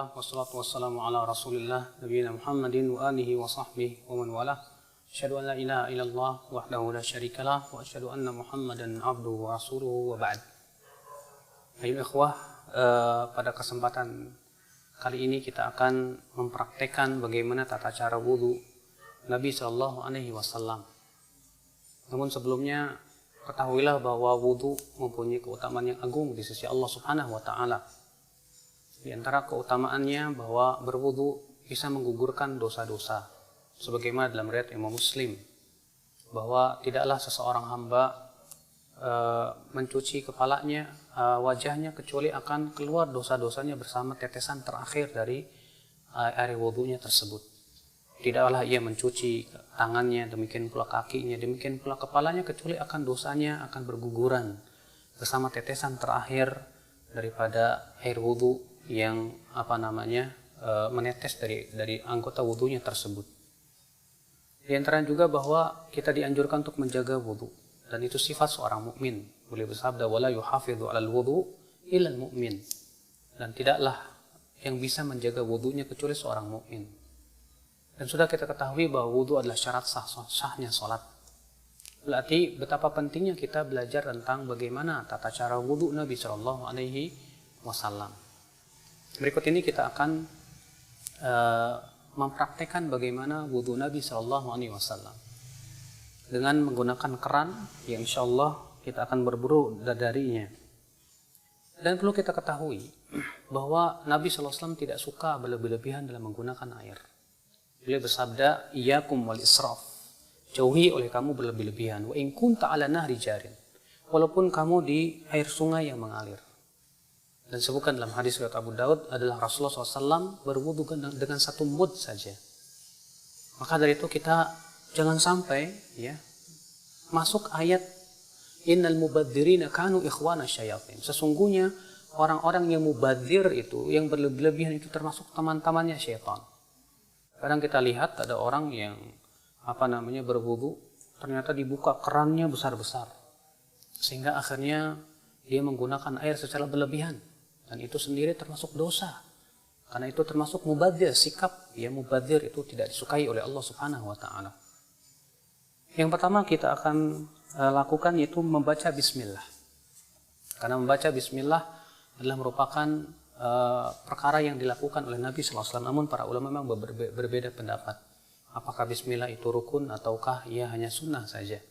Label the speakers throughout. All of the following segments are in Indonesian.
Speaker 1: Alhamdulillah wassalatu wassalamu ala Rasulillah nabiyina Muhammadin wa alihi wa sahbihi wa man walah. Asyhadu an la ilaha illallah wahdahu la syarikalah wa asyhadu anna Muhammadan abduhu wa rasuluhu wa ba'd. Ayo ikhwah, pada kesempatan kali ini kita akan mempraktekkan bagaimana tata cara wudu Nabi sallallahu alaihi wasallam. Namun sebelumnya ketahuilah bahwa wudu mempunyai keutamaan yang agung di sisi Allah Subhanahu wa taala. Di antara keutamaannya bahwa berwudu bisa menggugurkan dosa-dosa. Sebagaimana dalam riwayat Imam Muslim, bahwa tidaklah seseorang hamba mencuci kepalanya, wajahnya, kecuali akan keluar dosa-dosanya bersama tetesan terakhir dari air wudunya tersebut. Tidaklah ia mencuci tangannya, demikian pula kakinya, demikian pula kepalanya, kecuali akan dosanya akan berguguran bersama tetesan terakhir daripada air wudu yang menetes dari anggota wudunya tersebut. Di antara juga bahwa kita dianjurkan untuk menjaga wudu, dan itu sifat seorang mukmin. Beliau bersabda, wala yuhafidhu 'alal wudu illa al-mu'min. Dan tidaklah yang bisa menjaga wudunya kecuali seorang mukmin. Dan sudah kita ketahui bahwa wudu adalah syarat sahnya salat. Berarti betapa pentingnya kita belajar tentang bagaimana tata cara wudu Nabi sallallahu alaihi wasallam. Berikut ini kita akan mempraktekkan bagaimana wudu Nabi sallallahu alaihi wasallam dengan menggunakan keran yang insyaallah kita akan berburu darinya. Dan perlu kita ketahui bahwa Nabi sallallahu alaihi wasallam tidak suka berlebih-lebihan dalam menggunakan air. Beliau bersabda, iyyakum wal israf. Jauhi oleh kamu berlebih-lebihan. Wa in kunta 'ala nahri jarin. Walaupun kamu di air sungai yang mengalir. Dan sebutkan dalam hadis riwayat Abu Daud adalah Rasulullah SAW berwudu dengan satu mud saja. Maka dari itu kita jangan sampai masuk ayat innal mubadzirina kanu ikhwana syayatin. Sesungguhnya orang-orang yang mubadzir itu, yang berlebihan itu termasuk teman-temannya syaitan. Kadang kita lihat ada orang yang berwudu, ternyata dibuka kerannya besar-besar, sehingga akhirnya dia menggunakan air secara berlebihan. Dan itu sendiri termasuk dosa. Karena itu termasuk mubadzir, sikap mubadzir itu tidak disukai oleh Allah Subhanahu wa taala. Yang pertama kita akan lakukan yaitu membaca bismillah. Karena membaca bismillah adalah merupakan perkara yang dilakukan oleh Nabi sallallahu alaihi wasallam. Namun para ulama memang berbeda pendapat. Apakah bismillah itu rukun ataukah ia hanya sunnah saja?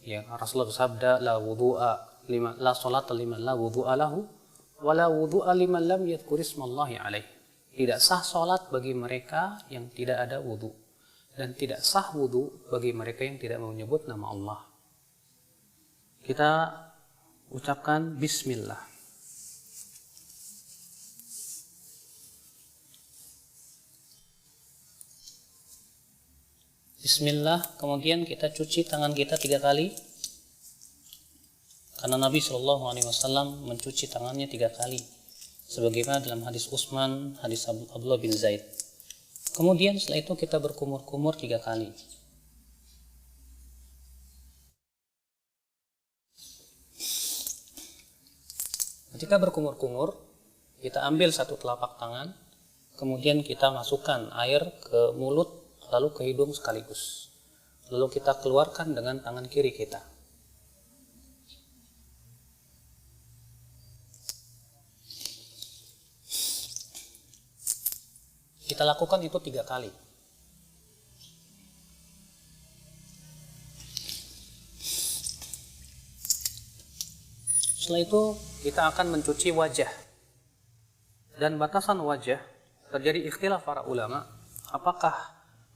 Speaker 1: Ya, Rasulullah bersabda, la salata liman la wudu'a lahu wala wudu'a liman lam yadhkur ismallahi alaih. Tidak sah salat bagi mereka yang tidak ada wudu, dan tidak sah wudu bagi mereka yang tidak menyebut nama Allah. Kita ucapkan bismillah. Bismillah, kemudian kita cuci tangan kita 3 kali. Karena Nabi Shallallahu Alaihi Wasallam mencuci tangannya 3 kali, sebagaimana dalam hadis Utsman, hadis Abdullah bin Zaid. Kemudian setelah itu kita berkumur-kumur 3 kali. Ketika berkumur-kumur, kita ambil satu telapak tangan, kemudian kita masukkan air ke mulut, lalu ke hidung sekaligus. Lalu kita keluarkan dengan tangan kiri kita. Kita lakukan itu 3 kali. Setelah itu kita akan mencuci wajah. Dan batasan wajah terjadi ikhtilaf para ulama, apakah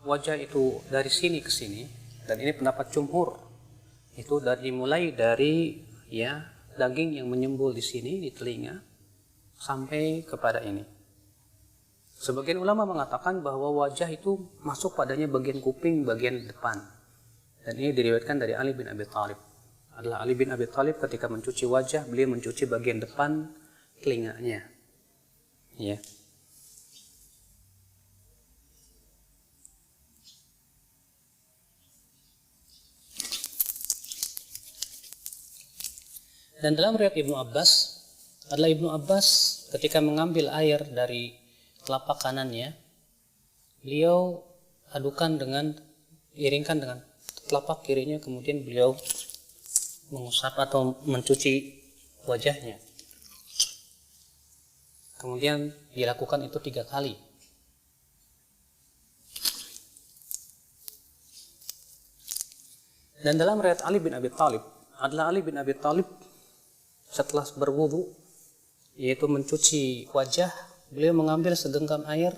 Speaker 1: wajah itu dari sini ke sini, dan ini pendapat jumhur, itu mulai dari daging yang menyembul di sini, di telinga, sampai kepada ini. Sebagian ulama mengatakan bahwa wajah itu masuk padanya bagian kuping, bagian depan. Dan ini diriwayatkan dari Ali bin Abi Thalib. Adalah Ali bin Abi Thalib ketika mencuci wajah, beliau mencuci bagian depan telinganya. Ya. Dan dalam riwayat Ibnu Abbas, adalah Ibnu Abbas ketika mengambil air dari telapak kanannya, beliau iringkan dengan telapak kirinya, kemudian beliau mengusap atau mencuci wajahnya. Kemudian dilakukan itu 3 kali. Dan dalam riwayat Ali bin Abi Thalib, adalah Ali bin Abi Thalib setelah berwudu, yaitu mencuci wajah, beliau mengambil segenggam air,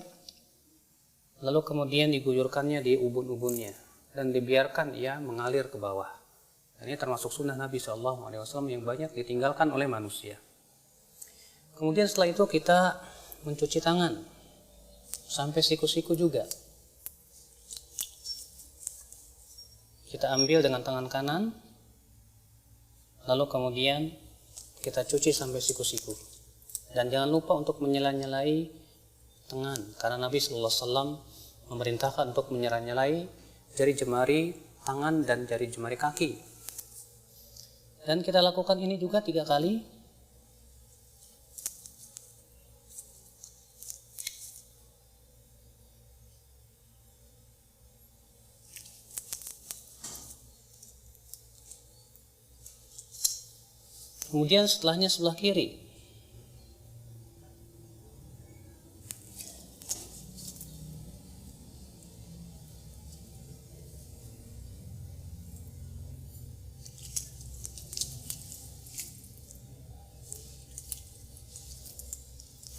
Speaker 1: lalu kemudian diguyurkannya di ubun-ubunnya dan dibiarkan ia mengalir ke bawah. Dan ini termasuk sunnah Nabi SAW yang banyak ditinggalkan oleh manusia. Kemudian setelah itu kita mencuci tangan sampai siku-siku juga. Kita ambil dengan tangan kanan, lalu kemudian kita cuci sampai siku-siku. Dan jangan lupa untuk menyela-nyelai tangan, karena Nabi SAW memerintahkan untuk menyela-nyelai jari jemari tangan dan jari jemari kaki. Dan kita lakukan ini juga 3 kali. Kemudian setelahnya sebelah kiri.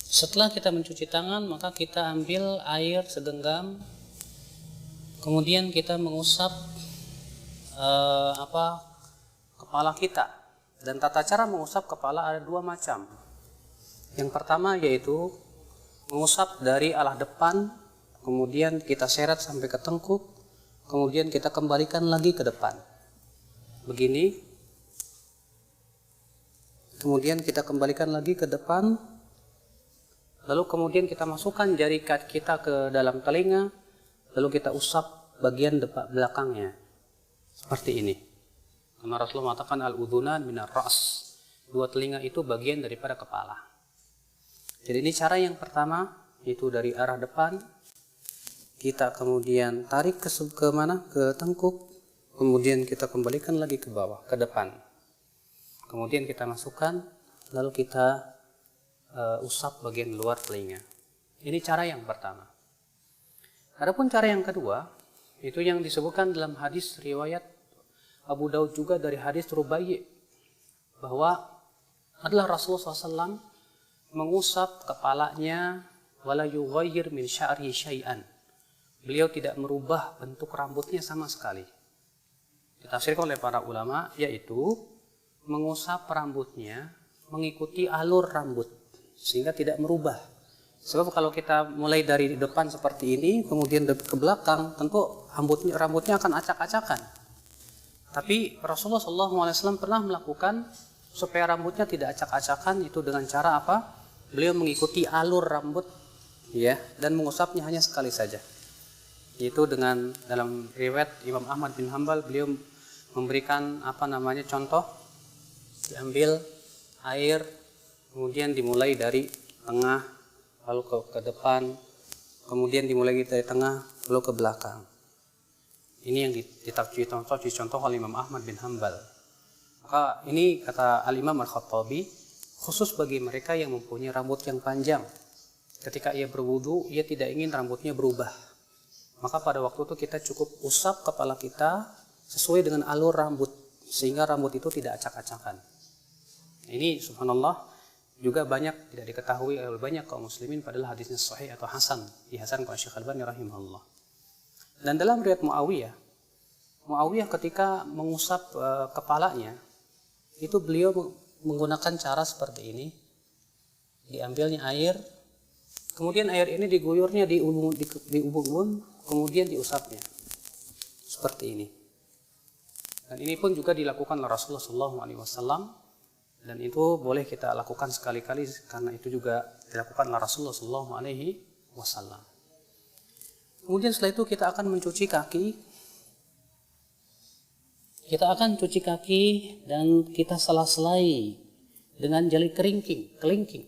Speaker 1: Setelah kita mencuci tangan, maka kita ambil air segenggam, kemudian kita mengusap kepala kita. Dan tata cara mengusap kepala ada 2 macam. Yang pertama yaitu mengusap dari arah depan, kemudian kita seret sampai ke tengkuk, kemudian kita kembalikan lagi ke depan. Begini. Kemudian kita kembalikan lagi ke depan. Lalu kemudian kita masukkan jari kita ke dalam telinga, lalu kita usap bagian belakangnya. Seperti ini. Karena Rasulullah mengatakan al-udhunan minar ra's. 2 telinga itu bagian daripada kepala. Jadi ini cara yang pertama, itu dari arah depan. Kita kemudian tarik ke mana? Ke tengkuk. Kemudian kita kembalikan lagi ke bawah, ke depan. Kemudian kita masukkan, lalu kita usap bagian luar telinga. Ini cara yang pertama. Adapun cara yang kedua, itu yang disebutkan dalam hadis riwayat Abu Daud juga dari hadis Rubai', bahwa adalah Rasulullah SAW mengusap kepalanya wala yughayyir min sya'ri syai'an. Beliau tidak merubah bentuk rambutnya sama sekali. Ditafsirkan oleh para ulama, yaitu mengusap rambutnya mengikuti alur rambut sehingga tidak merubah. Sebab kalau kita mulai dari depan seperti ini, kemudian ke belakang, tentu rambutnya akan acak-acakan. Tapi Rasulullah SAW pernah melakukan supaya rambutnya tidak acak-acakan, itu dengan cara apa? Beliau mengikuti alur rambut, ya, dan mengusapnya hanya sekali saja. Itu dengan dalam riwayat Imam Ahmad bin Hanbal, beliau memberikan contoh, diambil air, kemudian dimulai dari tengah, lalu ke depan, kemudian dimulai dari tengah, lalu ke belakang. Ini yang dicontoh oleh Imam Ahmad bin Hanbal. Maka ini kata Al-Imam Al-Khattabi, khusus bagi mereka yang mempunyai rambut yang panjang. Ketika ia berwudu, ia tidak ingin rambutnya berubah. Maka pada waktu itu kita cukup usap kepala kita sesuai dengan alur rambut, sehingga rambut itu tidak acak-acakan. Ini subhanallah juga banyak tidak diketahui oleh banyak kaum muslimin, padahal hadisnya sahih atau hasan, dihasankan oleh Syekh Al-Albani rahimahullah. Dan dalam riwayat Muawiyah ketika mengusap kepalanya, itu beliau menggunakan cara seperti ini. Diambilnya air, kemudian air ini diguyurnya di ubun-ubun, kemudian diusapnya. Seperti ini. Dan ini pun juga dilakukan oleh Rasulullah SAW, dan itu boleh kita lakukan sekali-kali karena itu juga dilakukan oleh Rasulullah SAW. Kemudian setelah itu kita akan mencuci kaki. Kita akan cuci kaki dan kita sela-selai dengan jari kelingking.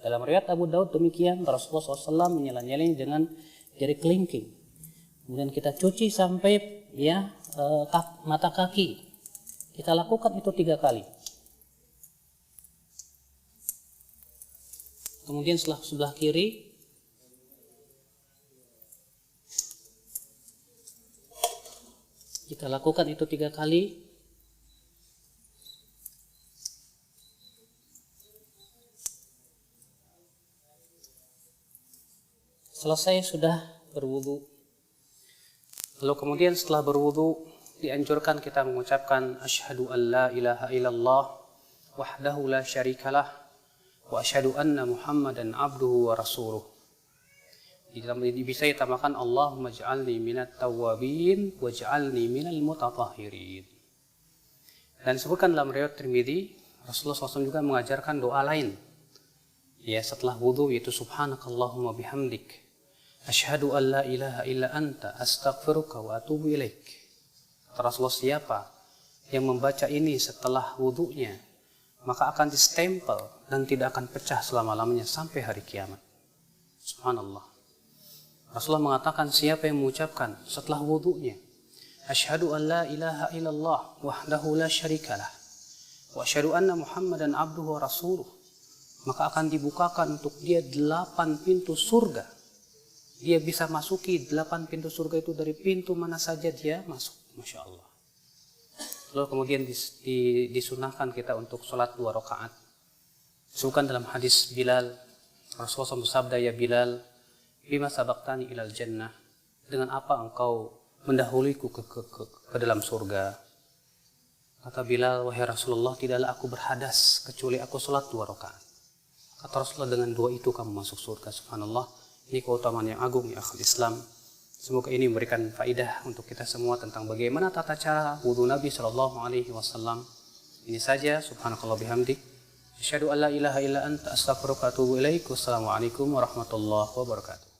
Speaker 1: Dalam riwayat Abu Daud demikian, Rasulullah SAW menyela-nyelanya dengan jari kelingking. Kemudian kita cuci sampai mata kaki. Kita lakukan itu 3 kali. Kemudian sebelah kiri kita lakukan itu 3 kali. Selesai sudah berwudu. Lalu kemudian setelah berwudu dianjurkan kita mengucapkan asyhadu an la ilaha illallah wahdahu la syarikalah wa asyhadu anna Muhammadan abduhu wa rasuluh. Bisa ditambahkan Allahumma ij'alni minat tawwabin waj'alni minal mutatahhirin. Dan disebutkan dalam riwayat Tirmidzi, Rasulullah SAW juga mengajarkan doa lain. Ya, setelah wudu, yaitu subhanakallahumma bihamdik asyhadu an la ilaha illa anta astaghfiruka wa atubu ilaik. Rasulullah, siapa yang membaca ini setelah wudunya, maka akan distempel dan tidak akan pecah selama-lamanya sampai hari kiamat. Subhanallah. Rasulullah mengatakan, siapa yang mengucapkan setelah wudunya asyhadu an la ilaha illallah wahdahu la syarikalah wa asyhadu anna Muhammadan abduhu wa rasuluh, maka akan dibukakan untuk dia 8 pintu surga. Dia bisa masuki 8 pintu surga itu dari pintu mana saja dia masuk. Masya Allah. Lalu kemudian disunahkan kita untuk sholat 2 rakaat. Disebutkan dalam hadis Bilal, Rasulullah SAW bersabda, ya Bilal, bima sabaqtani ilal jannah, dengan apa engkau mendahuluiku ke dalam surga. Kata Bilal, wahai Rasulullah, tidaklah aku berhadas kecuali aku sholat 2 rakaat. Kata Rasulullah, dengan 2 itu kamu masuk surga. Subhanallah. Ini keutamaan yang agung ya akhul Islam. Semoga ini memberikan faidah untuk kita semua tentang bagaimana tata cara wudu Nabi SAW. Ini saja. Subhanakallah bihamdik. Asyhadu an la ilaha illa anta astaghfiruka wa atubu ilaik. Wassalamualaikum warahmatullahi wabarakatuh.